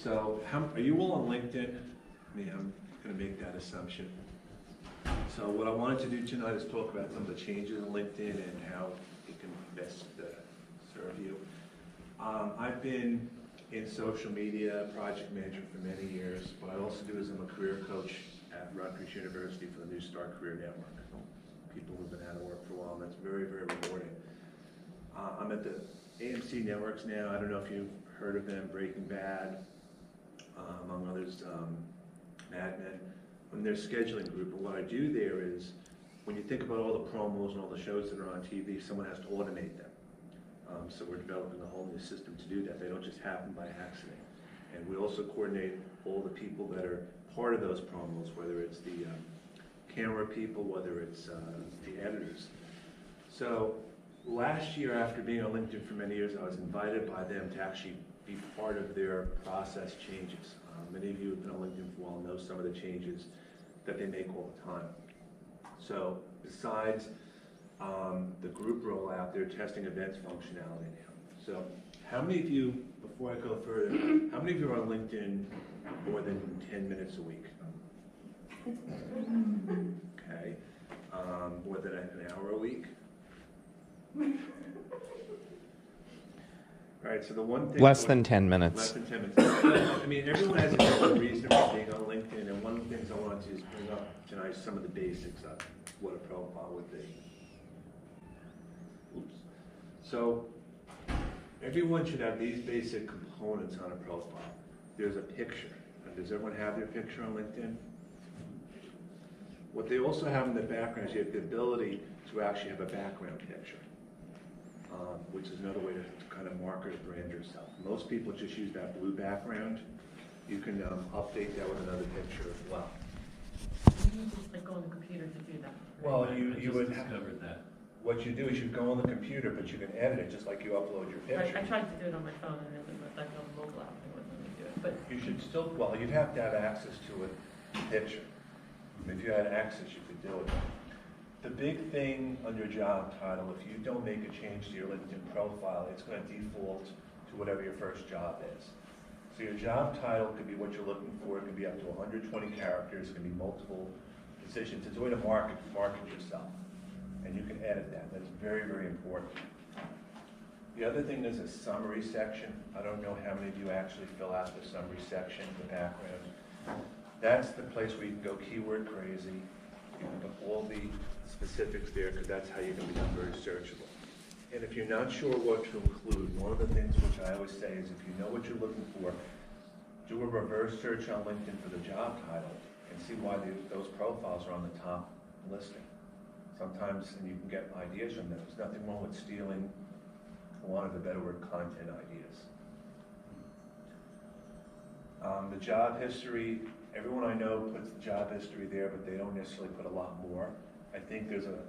So, are you all on LinkedIn? I mean, I'm going to make that assumption. So what I wanted to do tonight is talk about some of the changes in LinkedIn and how it can best serve you. I've been in social media, project manager for many years. What I also do is I'm a career coach at Rutgers University for the New Start Career Network. People who've been out of work for a while, and that's very, very rewarding. I'm at the AMC networks now. I don't know if you've heard of them, Breaking Bad, among others, Mad Men. In their scheduling group, and what I do there is, when you think about all the promos and all the shows that are on TV, someone has to automate them. So we're developing a whole new system to do that. They don't just happen by accident. And we also coordinate all the people that are part of those promos, whether it's the camera people, whether it's the editors. So last year, after being on LinkedIn for many years, I was invited by them to actually be part of their process changes. Many of you who've been on LinkedIn for a while know some of the changes that they make all the time. So besides the group rollout, they're testing events functionality now. So how many of you, before I go further, how many of you are on LinkedIn more than 10 minutes a week? Okay. More than an hour a week? All right, so the one thing... Less than 10 minutes. Less than 10 minutes. I mean, everyone has a different reason for being on LinkedIn, and one of the things I wanted to is bring up tonight some of the basics of what a profile would be. Oops. So, everyone should have these basic components on a profile. There's a picture. Does everyone have their picture on LinkedIn? What they also have in the background is you have the ability to actually have a background picture. Which is another way to kind of market or brand yourself. Most people just use that blue background. You can update that with another picture as well. You just like go on the computer to do that. Well, you would discovered that. What you do is you go on the computer, but you can edit it just like you upload your picture. I tried to do it on my phone, and it was like on the mobile app, it wouldn't let me do it. But you should still, well, you'd have to have access to a picture. If you had access, you could do it. The big thing on your job title, if you don't make a change to your LinkedIn profile, it's going to default to whatever your first job is. So your job title could be what you're looking for. It could be up to 120 characters. It can be multiple positions. It's a way to market yourself. And you can edit that. That's very, very important. The other thing is a summary section. I don't know how many of you actually fill out the summary section in the background. That's the place where you can go keyword crazy. You can put all the specifics there because that's how you can become very searchable. And if you're not sure what to include, one of the things which I always say is if you know what you're looking for, do a reverse search on LinkedIn for the job title and see why those profiles are on the top listing. Sometimes, and you can get ideas from them. There's nothing wrong with stealing, for want of a better word, content ideas. The job history, everyone I know puts the job history there, but they don't necessarily put a lot more. I think there's a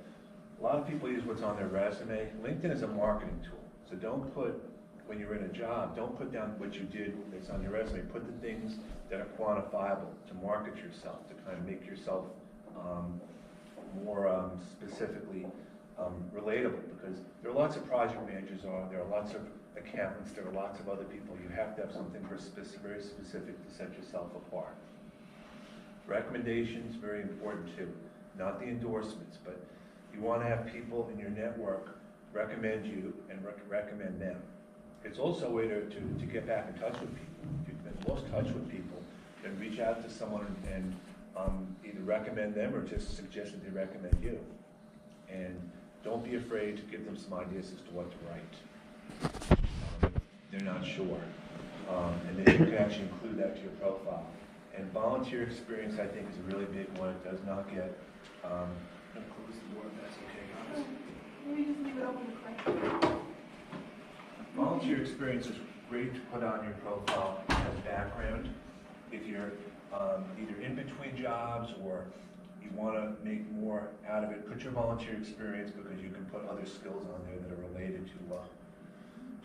lot of people use what's on their resume. LinkedIn is a marketing tool, so don't put, when you're in a job, don't put down what you did that's on your resume. Put the things that are quantifiable to market yourself, to kind of make yourself more specifically relatable, because there are lots of project managers there are lots of accountants, there are lots of other people. You have to have something very specific to set yourself apart. Recommendations, very important too. Not the endorsements, but you want to have people in your network recommend you and recommend them. It's also a way to get back in touch with people. If you've been lost touch with people, then reach out to someone and either recommend them or just suggest that they recommend you. And don't be afraid to give them some ideas as to what to write. They're not sure. And then you can actually include that to your profile. And volunteer experience, I think, is a really big one. It does not get... close the door if that's okay, guys. maybe just leave it open to question. Volunteer experience is great to put on your profile as background. If you're either in between jobs or you want to make more out of it, put your volunteer experience, because you can put other skills on there that are related to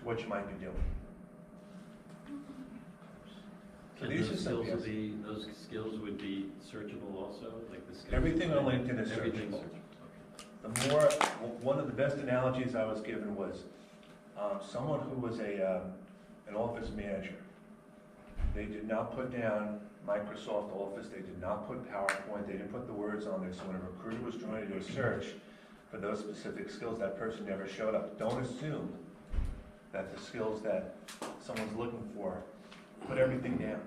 what you might be doing. So And these those are some, skills yes. would be, those skills would be searchable also, like the skills. Everything on LinkedIn is Everything's searchable. searchable. The more, one of the best analogies I was given was someone who was an office manager, They did not put down Microsoft Office, they did not put PowerPoint, they didn't put the words on there, so when a recruiter was trying to do a search for those specific skills, that person never showed up. Don't assume that the skills that someone's looking for, put everything down.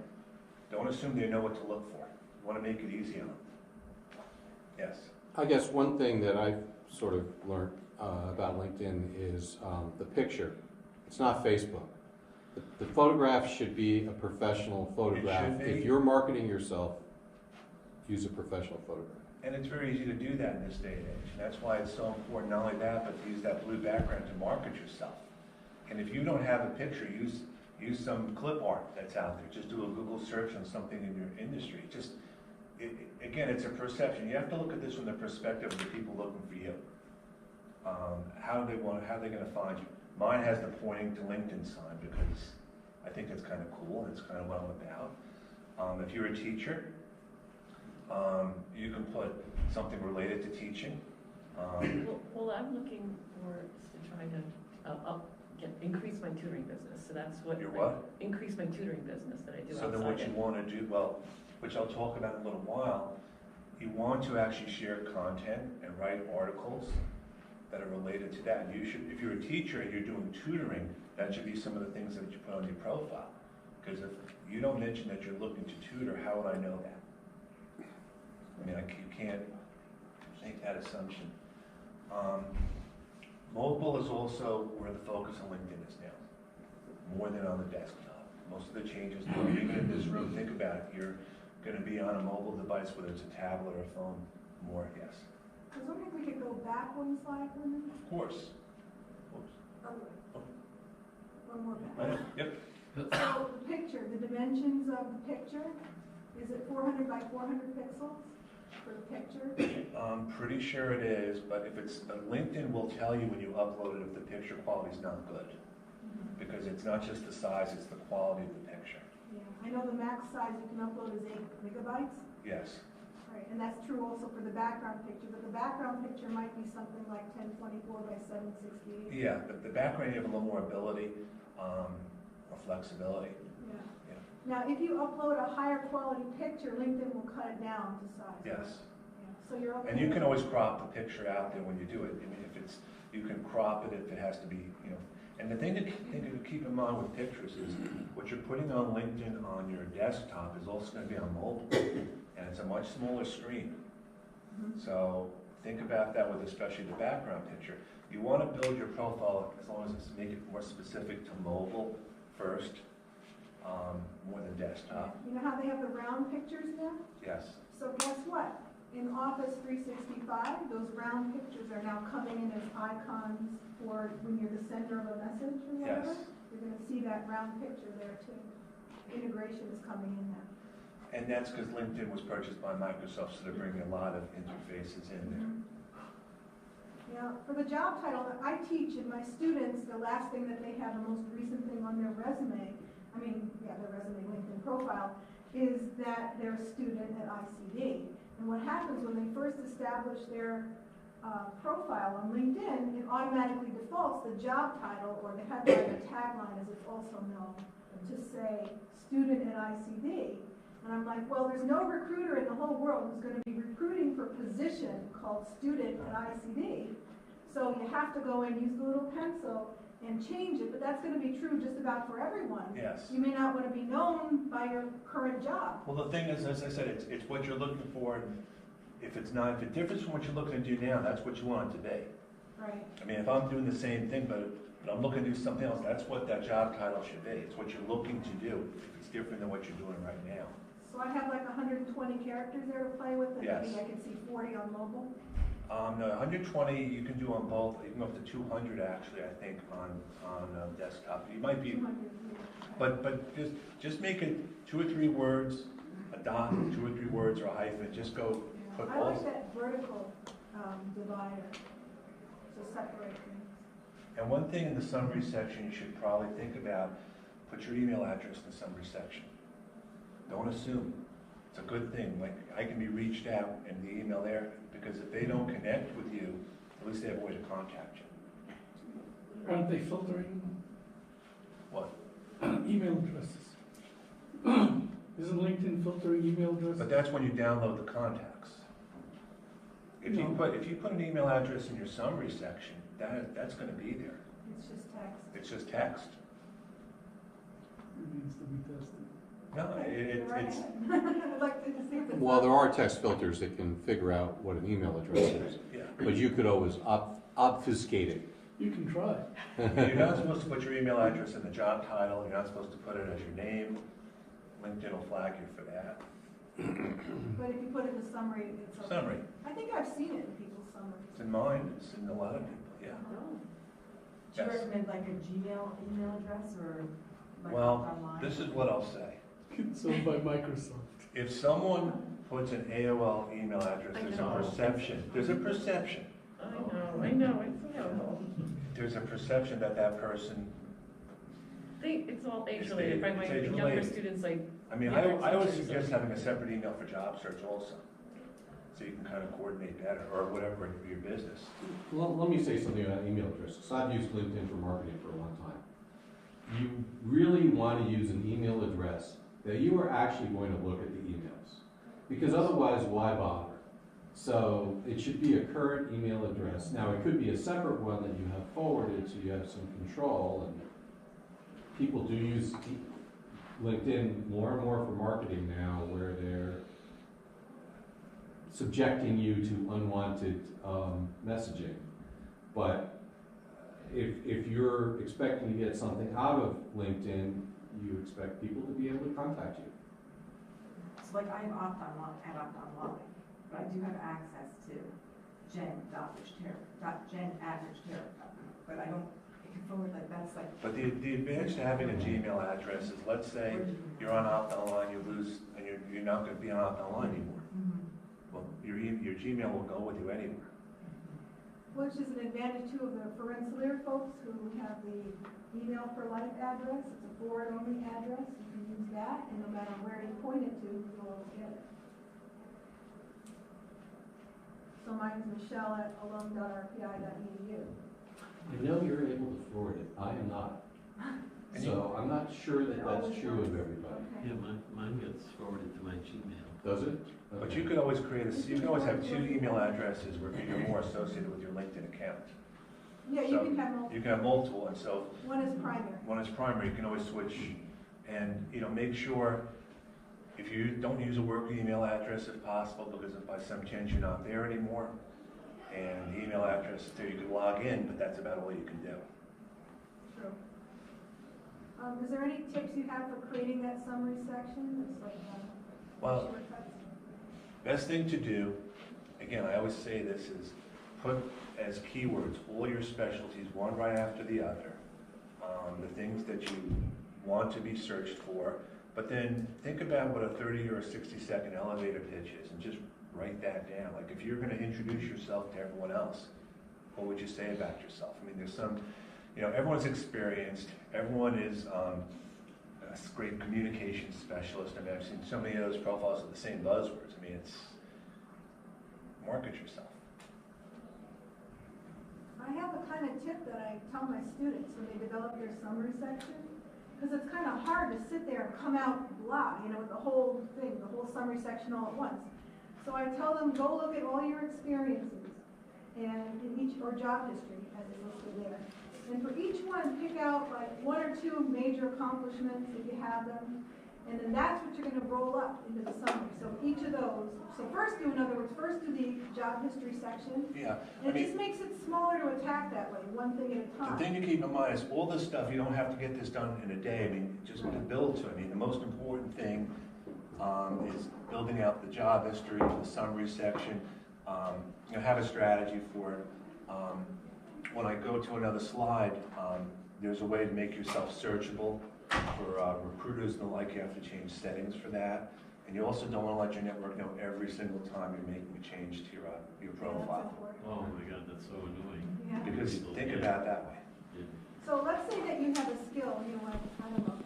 Don't assume they know what to look for. You want to make it easy on them. Yes? I guess one thing that I've sort of learned about LinkedIn is the picture. It's not Facebook. The photograph should be a professional photograph. should be. If you're marketing yourself, use a professional photograph. And it's very easy to do that in this day and age. And that's why it's so important, not only that, but to use that blue background to market yourself. And if you don't have a picture, use some clip art that's out there. Just do a Google search on something in your industry. Again, it's a perception. You have to look at this from the perspective of the people looking for you. How are they going to find you? Mine has the pointing to LinkedIn sign because I think it's kind of cool and it's kind of what I'm about. If you're a teacher, you can put something related to teaching. Well, I'm looking for to try to increase my tutoring business. So that's what. Your what? Increase my tutoring business that I do So outside. then what you want to do, well, which I'll talk about in a little while, you want to actually share content and write articles that are related to that. You should, if you're a teacher and you're doing tutoring, that should be some of the things that you put on your profile. Because if you don't mention that you're looking to tutor, how would I know that? I mean, you can't make that assumption. Mobile is also where the focus on LinkedIn is now, more than on the desktop. Most of the changes, even in this room, think about it, you're going to be on a mobile device, whether it's a tablet or a phone, more, yes. I was wondering if we could go back one slide, Lyndon? Of course. Oh, one more back. Yep. So the picture, the dimensions of the picture, is it 400 by 400 pixels for the picture? I'm pretty sure it is, but if it's, LinkedIn will tell you when you upload it if the picture quality is not good. Because it's not just the size, it's the quality of the picture. Yeah, I know the max size you can upload is 8 megabytes. Yes. Right, and that's true also for the background picture, but the background picture might be something like 1024 by 768. Yeah, but the background, you have a little more ability, or flexibility. Yeah. Yeah. Now, if you upload a higher quality picture, LinkedIn will cut it down to size. Yes. Yeah. So you're okay. And you can always crop the picture out there when you do it. I mean, you can crop it if it has to be, And the thing to keep in mind with pictures is what you're putting on LinkedIn on your desktop is also going to be on mobile, and it's a much smaller screen. So think about that with especially the background picture. You want to build your profile as long as it's make it more specific to mobile first, more than desktop. You know how they have the round pictures now? Yes. So guess what? In Office 365, those round pictures are now coming in as icons for when you're the sender of a message or whatever. Yes. You're going to see that round picture there too. Integration is coming in now. And that's because LinkedIn was purchased by Microsoft, so they're bringing a lot of interfaces in there. Now, for the job title, I teach, and my students, the last thing that they have, the most recent thing on their resume, their resume LinkedIn profile, is that they're a student at ICD. And what happens when they first establish their profile on LinkedIn, it automatically defaults the job title or the headline or tagline, as it's also known, to say student at ICD. And I'm like, well, there's no recruiter in the whole world who's going to be recruiting for a position called student at ICD. So you have to go and use the little pencil and change it, but that's going to be true just about for everyone. Yes. You may not want to be known by your current job. Well, the thing is, as I said, it's what you're looking for. If it differs from what you're looking to do now, that's what you want it to be. Right. I mean, if I'm doing the same thing, but I'm looking to do something else, that's what that job title should be. It's what you're looking to do. If it's different than what you're doing right now. So I have like 120 characters there to play with, and Yes. maybe I can see 40 on mobile. No, 120 you can do on both. You can go up to 200 actually, I think, on desktop. You might be, 200. but just make it 2 or 3 words, a dot, 2 or 3 words, or a hyphen. Just go put I all. like that vertical divider to separate things. And one thing in the summary section you should probably think about: put your email address in the summary section. Don't assume. It's a good thing. Like, I can be reached out in the email there, because if they don't connect with you, at least they have a way to contact you. Aren't they filtering What? email addresses? Isn't LinkedIn filtering email addresses? But that's when you download the contacts. If you No. put an email address in your summary section, that's gonna be there. It's just text. It's just text. It needs to be tested. No, Okay, go right it's, ahead. I'd like to see if it's. Well, there are text filters that can figure out what an email address is, yeah. but you could always obfuscate it. You can try. You're not supposed to put your email address in the job title, you're not supposed to put it as your name. LinkedIn will flag you for that. But if you put it in the summary, it's okay. Summary, I think I've seen it in people's summaries. it's in mine, it's in a lot of people, yeah. Oh, Do you Yes. recommend like a Gmail email address or like Well, online? this is what I'll say. It's owned by Microsoft. If someone puts an AOL email address, I there's know. a perception, I know, it's, you know, there's a perception that that person, it's all age It's related, the- by my it's age younger related. students, I mean, Yeah, I always teachers, suggest so- having a separate email for job search also. So you can kind of coordinate better, or whatever for your business. Let me say something about email addresses. I've used LinkedIn for marketing for a long time. You really want to use an email address that you are actually going to look at the emails. Because otherwise, why bother? So it should be a current email address. Now, it could be a separate one that you have forwarded, so you have some control. And people do use LinkedIn more and more for marketing now, where they're subjecting you to unwanted messaging. But if you're expecting to get something out of LinkedIn, you expect people to be able to contact you. So like I have Opt Online, but I do have access to jen.richterra.jen@richterra. But I don't, I can forward like, that's like. But the advantage to having a Gmail address is, let's say you're on Opt-online, you lose, and you're not going to be on Opt-online anymore. Mhm. Well, your Gmail will go with you anywhere. Which is an advantage too of the for Rensselaer folks who have the email for life address. It's a forward only address. You can use that, and no matter where you point it to, you'll always get it. So mine's michelle@alum.rpi.edu. I know you're able to forward it. I am not. So I'm not sure that that's true of everybody. Yeah, mine gets forwarded to my Gmail. Does it? But Okay. you could always you can always have two email addresses where you're more associated with your LinkedIn account. Yeah, you So can have multiple. You can have multiple, and so One is primary. one is primary, you can always switch, and, make sure, if you don't use a work email address if possible, because if by some chance you're not there anymore, and the email address is there, you can log in, but that's about all you can do. True. Is there any tips you have for creating that summary section? It's like, Well, shortcuts. best thing to do, again, I always say this, is put as keywords all your specialties, one right after the other, the things that you want to be searched for, but then think about what a 30 or a 60-second elevator pitch is, and just write that down. Like, if you're going to introduce yourself to everyone else, what would you say about yourself? I mean, there's some, everyone's experienced, everyone is a great communication specialist. I mean, I've seen so many of those profiles with the same buzzwords. I mean, it's market yourself. I have a kind of tip that I tell my students when they develop their summary section, because it's kind of hard to sit there and come out blah, with the whole thing, the whole summary section all at once. So I tell them, go look at all your experiences, and in each, or job history, as it listed there. And for each one, pick out like one or two major accomplishments if you have them, and then that's what you're going to roll up into the summary. So each of those, first do the job history section, Yeah. and it just makes it smaller to attack that way, one thing at a The time. thing to keep in mind is all this stuff, you don't have to get this done in a day. I mean, just to build to it. I mean, the most important thing is building out the job history, the summary section. Have a strategy for it. When I go to another slide, there's a way to make yourself searchable for recruiters and the like. You have to change settings for that. And you also don't want to let your network know every single time you're making a change to your Yeah, that's profile. important. Oh my God, that's so annoying. Yeah. Because think about it that way. Yeah. So let's say that you have a skill, like, I don't know,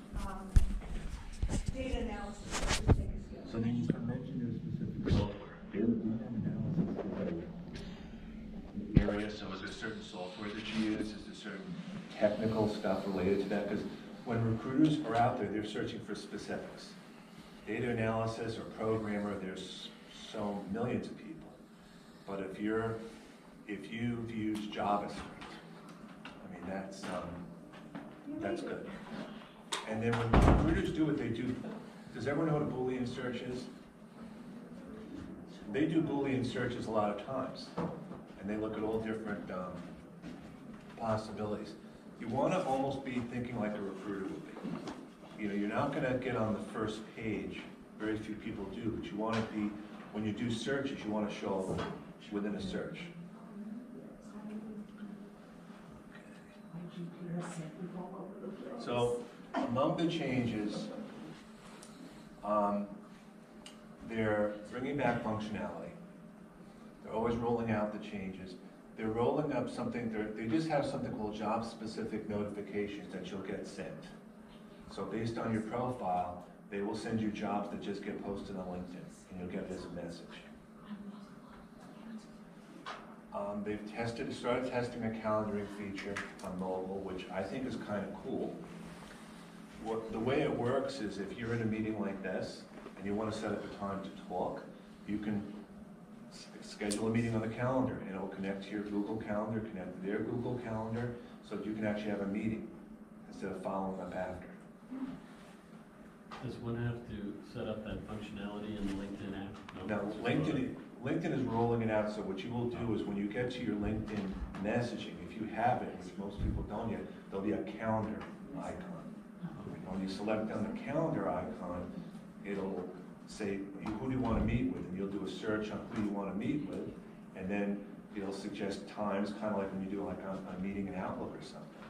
data analysis. Let's take a skill. So then you can mention your specific software. Data analysis area, so is there certain software that you use? Is there certain technical stuff related to that? Because when recruiters are out there, they're searching for specifics. data analysis or programmer, there's so millions of people. But if you've used JavaScript, I mean, that's good. And then when recruiters do what they do, does everyone know what a Boolean search is? They do Boolean searches a lot of times, and they look at all different possibilities. You want to almost be thinking like a recruiter would be. You know, you're not going to get on the first page. Very few people do, but you want to be, when you do searches, you want to show up within a search. So, among the changes, they're bringing back functionality. They're always rolling out the changes. They're rolling up something, they just have something called job-specific notifications that you'll get sent. So based on your profile, they will send you jobs that just get posted on LinkedIn, and you'll get this message. They've started testing a calendaring feature on mobile, which I think is kind of cool. The way it works is if you're in a meeting like this, and you want to set up a time to talk, you can schedule a meeting on the calendar, and it'll connect to your Google Calendar, connect to their Google Calendar, so that you can actually have a meeting instead of following up after. Does one have to set up that functionality in the LinkedIn app? Now, LinkedIn is rolling it out, so what you will do is when you get to your LinkedIn messaging, if you have it, which most people don't yet, there'll be a calendar icon. When you select down the calendar icon, it'll say, who do you want to meet with? And you'll do a search on who you want to meet with, and then it'll suggest times, kind of like when you do like a meeting in Outlook or something.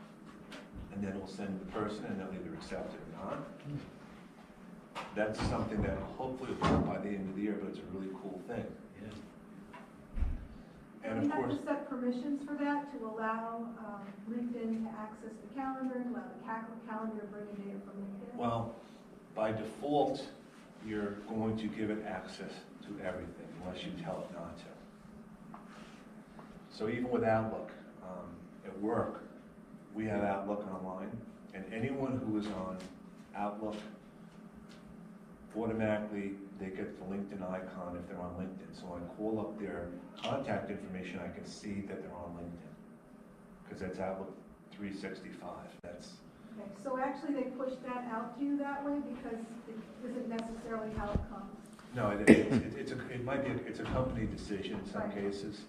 And then it'll send the person, and they'll either accept it or not. That's something that hopefully will come by the end of the year, but it's a really cool thing. Yeah. And We of have course, to set permissions for that to allow LinkedIn to access the calendar, allow the calendar to bring in data from LinkedIn. well, by default, you're going to give it access to everything unless you tell it not to. So even with Outlook, at work, we have Outlook online, and anyone who is on Outlook, automatically they get the LinkedIn icon if they're on LinkedIn. So when I call up their contact information, I can see that they're on LinkedIn, because that's Outlook 365. That's Okay, so actually they push that out to you that way because it isn't necessarily how it comes. no, it might be it's a company decision in some Right. cases.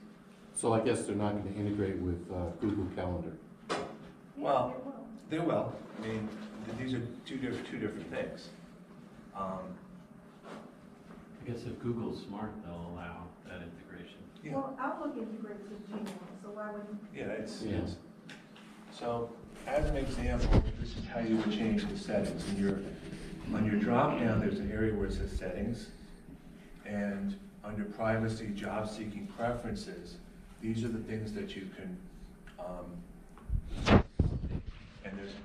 So I guess they're not going to integrate with Google Calendar. Yeah, Well, it will. They will. I mean, these are two different things. I guess if Google's smart, they'll allow that integration. Yeah. Well, Outlook integrates with Gmail, so why wouldn't? Yeah, it's Yeah. so. As an example, this is how you would change the settings. On your drop down, there's an area where it says settings, and under privacy, job seeking preferences, these are the things that you can. And there's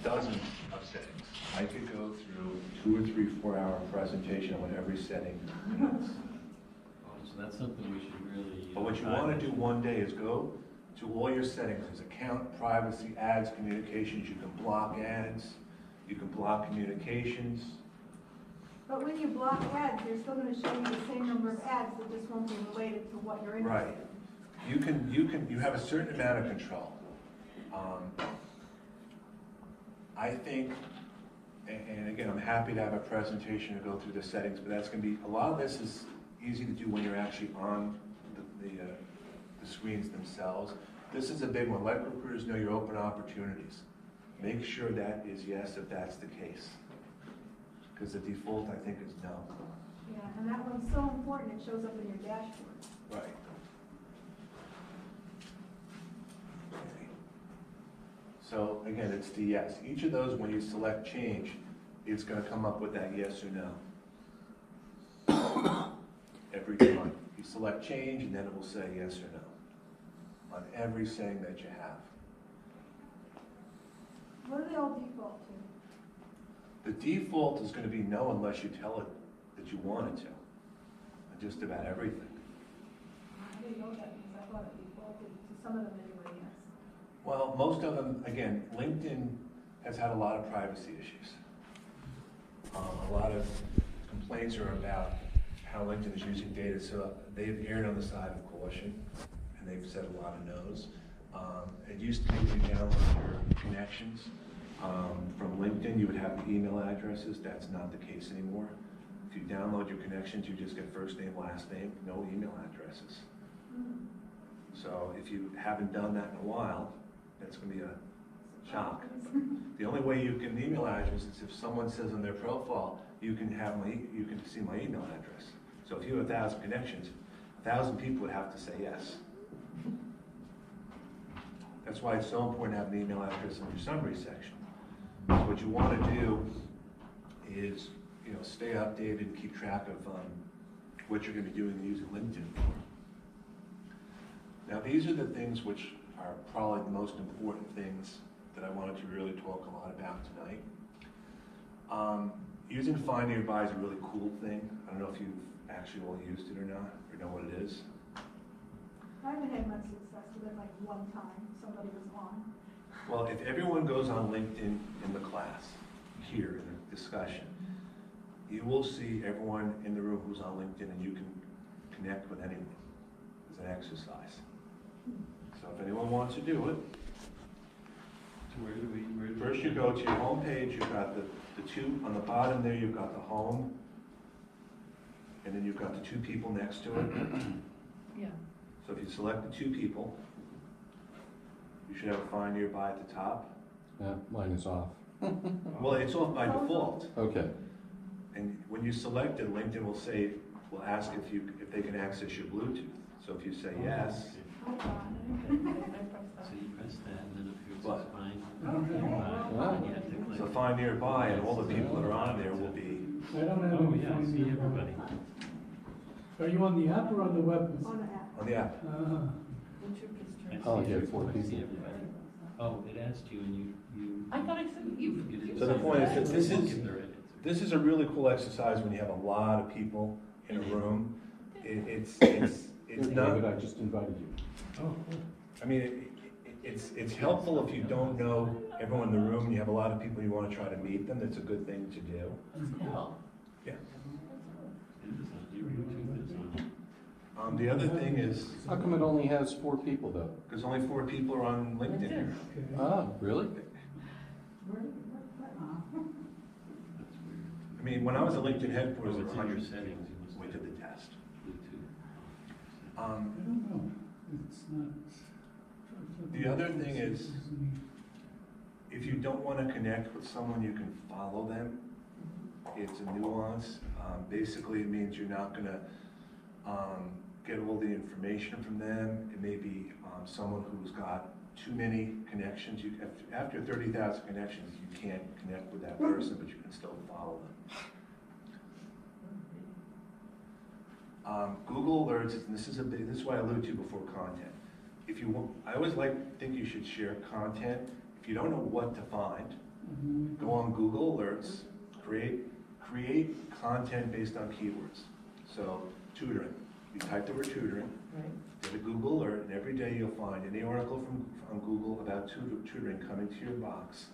dozens of settings. I could go through 2 or 3 4-hour presentation on every setting. So that's something we should really. But what you want to do one day is go to all your settings. There's account, privacy, ads, communications. You can block ads. You can block communications. But when you block ads, they're still gonna show you the same number of ads, that just won't be related to what you're interested in. Right. You have a certain amount of control. I think, and again, I'm happy to have a presentation to go through the settings, but that's going to be, a lot of this is easy to do when you're actually on the screens themselves. This is a big one. Let recruiters know your open opportunities. Make sure that is yes if that's the case. Because the default, I think, is no. Yeah, and that one's so important, it shows up in your dashboard. Right. Okay. So again, it's the yes. Each of those, when you select change, it's going to come up with that yes or no. Every time. You select change, and then it will say yes or no on every setting that you have. What do they all default to? The default is going to be no unless you tell it that you want it to. On just about everything. I didn't know that because I thought it defaulted to some of them anyway, yes. Well, most of them, again, LinkedIn has had a lot of privacy issues. A lot of complaints are about how LinkedIn is using data, so they've erred on the side of caution, and they've said a lot of no's. It used to be if you download your connections from LinkedIn, you would have the email addresses. That's not the case anymore. If you download your connections, you just get first name, last name, no email addresses. So if you haven't done that in a while, that's going to be a shock. The only way you can email address is if someone says on their profile, you can see my email address. So if you have 1,000 connections, 1,000 people would have to say yes. That's why it's so important to have an email address in your summary section. So what you want to do is, stay updated, keep track of what you're going to be doing using LinkedIn for. Now, these are the things which are probably the most important things that I wanted to really talk a lot about tonight. Using Find Nearby is a really cool thing. I don't know if you've actually all used it or not, or know what it is. I haven't had much success with it, like one time somebody was on. Well, if everyone goes on LinkedIn in the class, here in the discussion, you will see everyone in the room who's on LinkedIn, and you can connect with anyone as an exercise. So if anyone wants to do it, So where do we? first you go to your home page, you've got the two, on the bottom there you've got the home, and then you've got the two people next to it. Yeah. So if you select the two people, you should have a Find Nearby at the top. Mine is off. Well, it's off by default. Okay. And when you select it, LinkedIn will ask if they can access your Bluetooth. So if you say yes, Hold on. So you press that and then up here it What? says find. Wow. You have to click. so Find Nearby, and all the people that are on there will be. I don't have Oh, any yeah, I Find see Nearby. everybody. Are you on the app or on the web? On the app. On the app. What's your history? Oh, see yeah, everybody. 4 I see people. everybody. Oh, it asked you and you. I thought I said you. So the point is that this is- Give the edits. This is a really cool exercise when you have a lot of people in a room. It's not. David, I just invited you. Oh, cool. I mean, it's helpful if you don't know everyone in the room and you have a lot of people you want to try to meet them. That's a good thing to do. Cool. Yeah. It is on your YouTube, it's on. The other thing is, How come it only has 4 people though? because only 4 people are on LinkedIn here. Okay. Ah, really? That's weird. I mean, when I was at LinkedIn headquarters, Oh, there it's were in your 100 settings. people You must when we have did the test. Bluetooth. I don't know. It's not. The other thing is, if you don't want to connect with someone, you can follow them. It's a nuance. Basically, it means you're not going to get all the information from them. It may be someone who's got too many connections. After 30,000 connections, you can't connect with that person, but you can still follow them. Google Alerts, and this is what I alluded to before content. If you want, I always think you should share content. If you don't know what to find, go on Google Alerts, create content based on keywords. So tutoring, you type the word tutoring, Right. get a Google Alert, and every day you'll find any article from Google about tutoring coming to your box,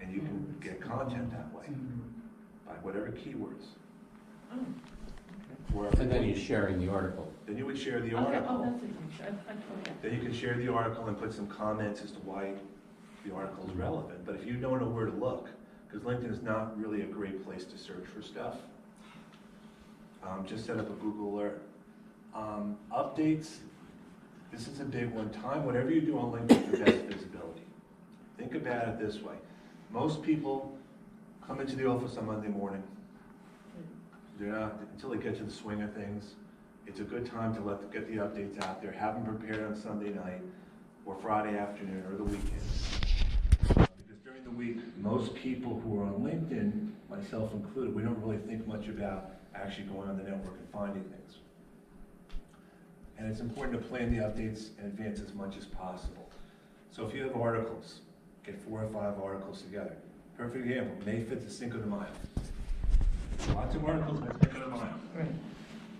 and you can get content that way by whatever keywords. Oh, And then you're sharing the article. Then you would share the okay. Oh, article. that's a huge, I totally get Then you can share the article and put some comments as to why the article is relevant. But if you don't know where to look, because LinkedIn is not really a great place to search for stuff, just set up a Google Alert. Updates, this is a big one. Time, whatever you do on LinkedIn for best visibility. Think about it this way. Most people come into the office on Monday morning. They're not, until they get to the swing of things, it's a good time to get the updates out there, have them prepared on Sunday night or Friday afternoon or the weekend. Because during the week, most people who are on LinkedIn, myself included, we don't really think much about actually going on the network and finding things. And it's important to plan the updates in advance as much as possible. So if you have articles, get 4 or 5 articles together. Perfect example, May 5th is Cinco de Mayo. Lots of articles on Cinco de Mayo. Right.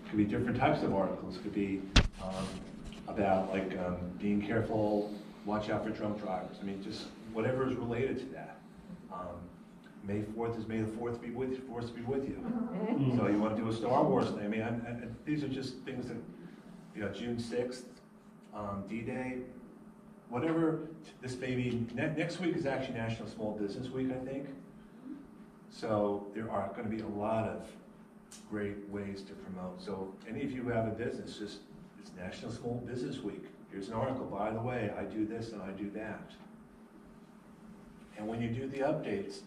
Could be different types of articles. Could be about being careful, watch out for drunk drivers. I mean, just whatever is related to that. May 4th is May the 4th be with you. So know, you wanna do a Star Wars thing, I mean, and these are just things that, you know, June 6th, D-Day, whatever, this maybe, next week is actually National Small Business Week, I think. So there are gonna be a lot of great ways to promote. So any of you who have a business, just, it's National Small Business Week. Here's an article, by the way, I do this and I do that. And when you do the updates,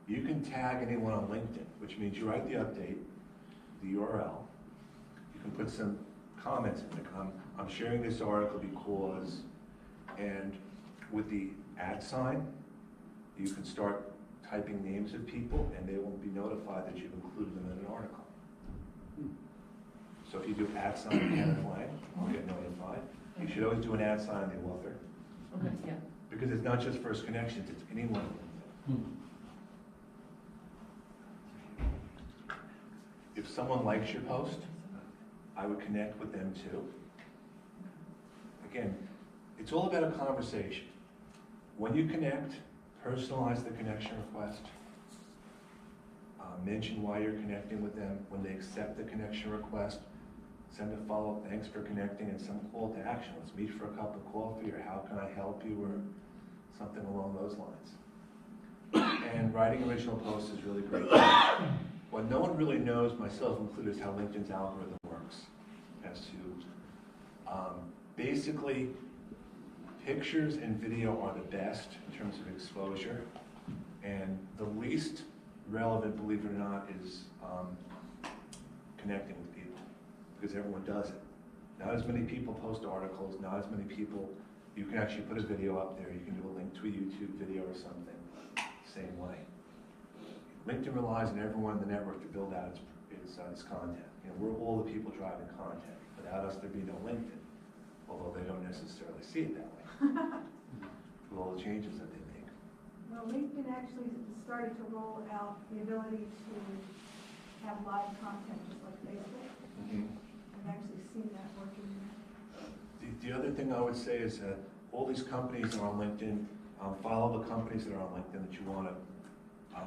you can tag anyone on LinkedIn, which means you write the update, the URL. You can put some comments in it. I'm sharing this article because, and with the @ sign, you can start typing names of people and they will be notified that you've included them in an article. So if you do @ Kenneth Lang, you'll get notified. You should always do an @ sign the author, Okay, yeah. because it's not just First Connections, it's anyone. If someone likes your post, I would connect with them too. Again, it's all about a conversation. When you connect, personalize the connection request. Mention why you're connecting with them. When they accept the connection request, send a follow-up, thanks for connecting, and some call to action. Let's meet for a cup of coffee, or how can I help you, or something along those lines. And writing original posts is really great. What no one really knows, myself included, is how LinkedIn's algorithm works. As to, basically, pictures and video are the best in terms of exposure, and the least relevant, believe it or not, is connecting with people, because everyone does it. Not as many people post articles, not as many people, you can actually put a video up there, you can do a link to a YouTube video or something, same way. LinkedIn relies on everyone in the network to build out its content. You know, we're all the people driving content. Without us, there'd be no LinkedIn, although they don't necessarily see it that way, with all the changes that they make. Well, LinkedIn actually started to roll out the ability to have live content just like Facebook. I've actually seen that working there. The other thing I would say is that all these companies that are on LinkedIn, follow the companies that are on LinkedIn that you want to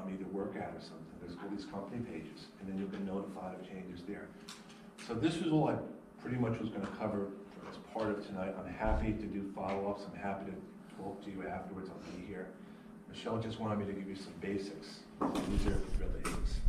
either work at or something. There's all these company pages, and then you'll get notified of changes there. So this was all I pretty much was going to cover as part of tonight. I'm happy to do follow-ups. I'm happy to talk to you afterwards. I'll be here. Michelle just wanted me to give you some basics. These are really basics.